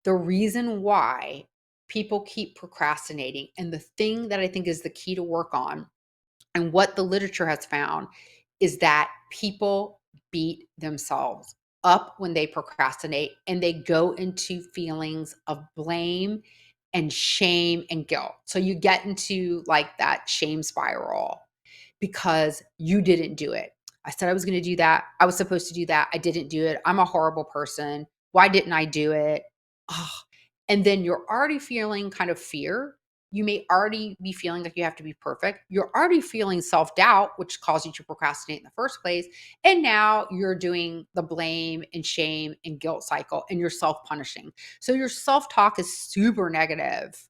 The reason why people keep procrastinating, and the thing that I think is the key to work on, and what the literature has found, is that people beat themselves up when they procrastinate and they go into feelings of blame and shame and guilt. So you get into like that shame spiral because you didn't do it. I said I was going to do that. I was supposed to do that. I didn't do it. I'm a horrible person. Why didn't I do it? Oh. And then you're already feeling kind of fear. You may already be feeling like you have to be perfect. You're already feeling self doubt, which caused you to procrastinate in the first place. And now you're doing the blame and shame and guilt cycle and you're self punishing. So your self talk is super negative,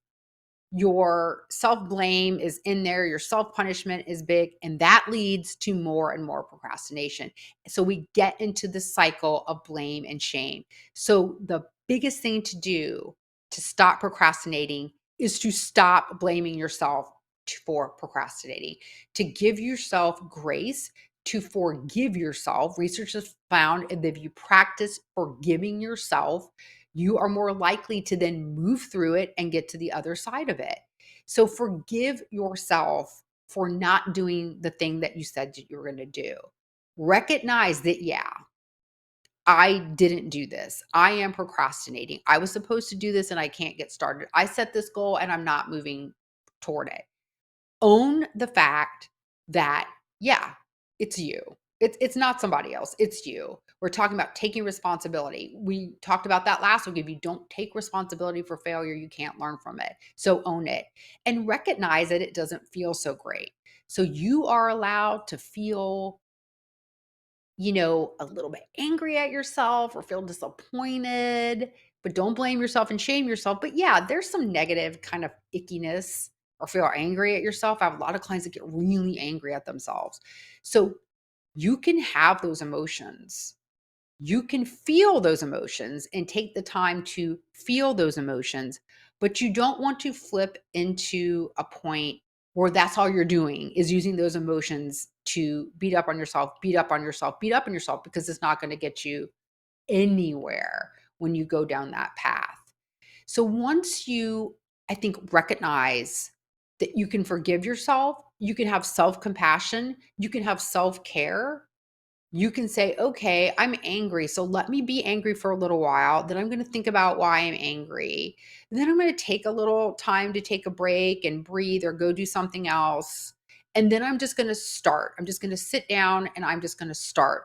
your self blame is in there, your self punishment is big, and that leads to more and more procrastination. So we get into the cycle of blame and shame. So the biggest thing to do to stop procrastinating is to stop blaming yourself for procrastinating, to give yourself grace, to forgive yourself. Research has found that if you practice forgiving yourself, you are more likely to then move through it and get to the other side of it. So forgive yourself for not doing the thing that you said that you were going to do. Recognize that, yeah, I didn't do this. I am procrastinating. I was supposed to do this and I can't get started. I set this goal and I'm not moving toward it. Own the fact that, yeah, it's you. It's not somebody else. It's you. We're talking about taking responsibility. We talked about that last week. If you don't take responsibility for failure, you can't learn from it. So own it and recognize that it doesn't feel so great. So you are allowed to feel, a little bit angry at yourself or feel disappointed, but don't blame yourself and shame yourself. But yeah, there's some negative kind of ickiness or feel angry at yourself. I have a lot of clients that get really angry at themselves. So you can have those emotions. You can feel those emotions and take the time to feel those emotions, but you don't want to flip into a point where that's all you're doing is using those emotions to beat up on yourself, beat up on yourself, beat up on yourself, because it's not going to get you anywhere when you go down that path. So once you, I think, recognize that you can forgive yourself, you can have self compassion, you can have self care, you can say, okay, I'm angry. So let me be angry for a little while. Then I'm going to think about why I'm angry. And then I'm going to take a little time to take a break and breathe or go do something else. And then I'm just going to start. I'm just going to sit down and I'm just going to start.